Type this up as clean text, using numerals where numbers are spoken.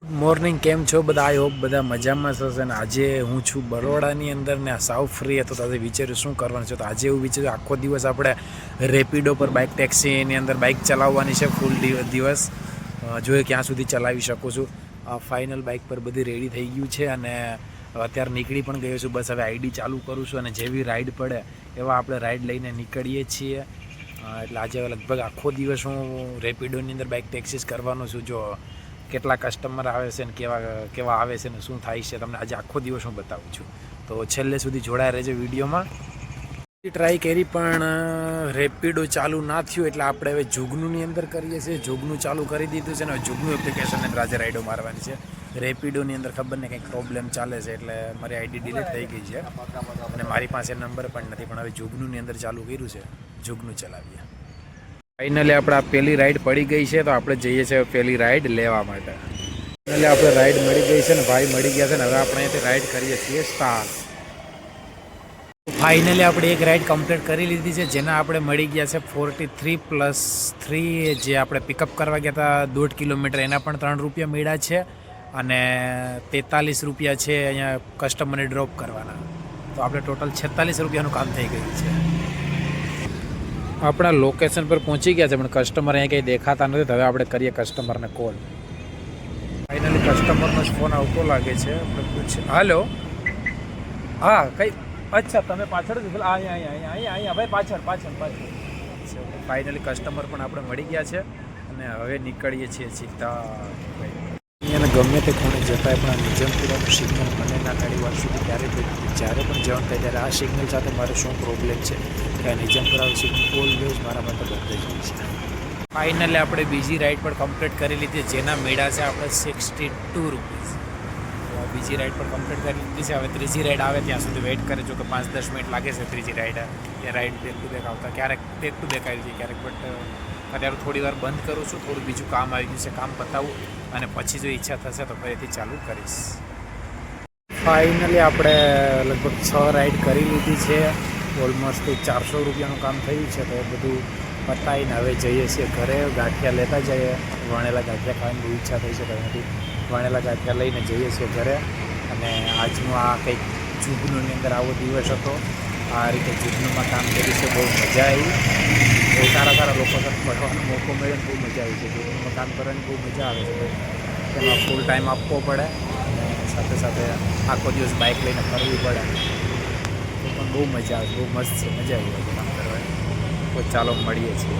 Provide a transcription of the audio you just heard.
Morning કેમ છો બધા? આઈ હોપ બધા મજામાં થશે. ને આજે હું છું બરોડાની અંદર ને સાવ ફ્રી હતો તો આજે વિચાર્યું શું કરવાનું છે. તો આજે એવું વિચાર્યું આખો દિવસ આપણે રેપિડો પર બાઇક ટેક્સીની અંદર બાઇક ચલાવવાની છે. ફૂલ દિવસ જોઈએ ક્યાં સુધી ચલાવી શકું છું. ફાઇનલ બાઇક પર બધી રેડી થઈ ગયું છે અને અત્યારે નીકળી પણ ગયો છું. બસ હવે આઈડી ચાલુ કરું છું અને જેવી રાઈડ પડે એવા આપણે રાઈડ લઈને નીકળીએ છીએ. એટલે આજે લગભગ આખો દિવસ હું રેપિડોની અંદર બાઇક ટેક્સીસ કરવાનો છું. જો કેટલા કસ્ટમર આવે છે ને કેવા આવે છે ને શું થાય છે તમને આજે આખો દિવસ હું બતાવું છું. તો છેલ્લે સુધી જોડાયા રહેજો વિડીયોમાં. ટ્રાય કરી પણ રેપિડો ચાલુ ના થયું એટલે આપણે હવે જુગનુંની અંદર કરીએ છીએ. જુગનું ચાલુ કરી દીધું છે ને જુગનું એપ્લિકેશનની અંદર આજે રાઈડો મારવાની છે. રેપિડોની અંદર ખબર ને કંઈક પ્રોબ્લેમ ચાલે છે એટલે મારી આઈડી ડિલીટ થઈ ગઈ છે અને મારી પાસે નંબર પણ નથી. પણ હવે જુગનુંની અંદર ચાલુ કર્યું છે. જુગનું ચલાવીએ. ફાઇનલી આપણે આ પહેલી રાઈડ પડી ગઈ છે તો આપણે જઈએ છીએ પહેલી રાઈડ લેવા માટે. ફાઇનલી આપણે રાઈડ મળી ગઈ છે ને ભાઈ મળી ગયા છે ને હવે આપણે અહીંયાથી રાઈડ કરીએ છીએ સ્ટાર્ટ. ફાઇનલી આપણે એક રાઈડ કમ્પ્લીટ કરી લીધી છે જેના આપણે મળી ગયા છે 43+3 જે આપણે પિકઅપ કરવા ગયા હતા 1.5 કિલોમીટર એના પણ 3 રૂપિયા મળ્યા છે અને 43 રૂપિયા છે અહીંયા કસ્ટમરને ડ્રોપ કરવાના. તો આપણે ટોટલ 46 રૂપિયાનું કામ થઈ ગયું છે. આપણા લોકેશન પર પહોંચી ગયા છે પણ કસ્ટમર અહીંયા કંઈ દેખાતા નથી. તો હવે આપણે કરીએ કસ્ટમરને કોલ. ફાઇનલી કસ્ટમરનો જ ફોન આવતો લાગે છે. આપણે પૂછીએ હાલો. હા કઈ અચ્છા તમે પાછળ જ અહીંયા ભાઈ પાછળ. ફાઇનલી કસ્ટમર પણ આપણે મળી ગયા છે અને હવે નીકળીએ છીએ સીધા. અને ગમે તે ખૂણે જતા પણ આ નિઝામપુરાનું સિગ્નલ મને ના કાઢી વાર સુધી જ્યારે પણ જવાનું થાય ત્યારે આ સિગ્નલ સાથે મારે શું પ્રોબ્લેમ છે કે આ નિઝામપુરાનું સિગ્નલ ઓલવેઝ મારા માટે બંધ જ હોય છે. ફાઇનલી આપણે બીજી રાઈડ પણ કમ્પ્લીટ કરી લીધી જેના મેળા છે આપણે 62 રૂપીસ. બીજી રાઈડ પણ કમ્પ્લીટ કરી લીધી છે. હવે ત્રીજી રાઈડ આવે ત્યાં સુધી વેઇટ કરે જો કે 5-10 મિનિટ લાગે છે ત્રીજી ride. A ride back to back આવતા ક્યારેક બેક ટુ બેક આવી જાય ક્યારેક. બટ અત્યારે થોડી વાર બંધ કરું છું. થોડું બીજું કામ આવી ગયું છે. કામ પતાવું અને પછી જો ઈચ્છા થશે તો ફરીથી ચાલુ કરીશ. ફાઇનલી આપણે લગભગ 6 રાઈડ કરી લીધી છે. ઓલમોસ્ટ 400 રૂપિયાનું કામ થયું છે. તો એ બધું પતાવીને હવે જઈએ છીએ ઘરે. ગાંઠિયા લેતા જઈએ. વણેલા ગાંઠિયા ખાવાની બહુ ઈચ્છા થઈ છે તો એનાથી વણેલા ગાંઠિયા લઈને જઈએ છીએ ઘરે. અને આજનું આ કંઈક જુગનુંની અંદર આવો દિવસ હતો. આ રીતે જુગનુંમાં કામ કર્યું છે. બહુ મજા આવી. બહુ સારા લોકો સાથે મળવાનો મોકો મળ્યો. બહુ મજા આવી છે. જુગનુંમાં કામ કરવાની બહુ મજા આવે છે. તેમાં ફૂલ ટાઈમ આપવો પડે અને સાથે સાથે આખો દિવસ બાઇક લઈને ફરવી પડે તો પણ બહુ મજા આવે. બહુ મસ્ત છે. મજા આવી કામ કરવાની. તો ચાલો મળીએ છીએ.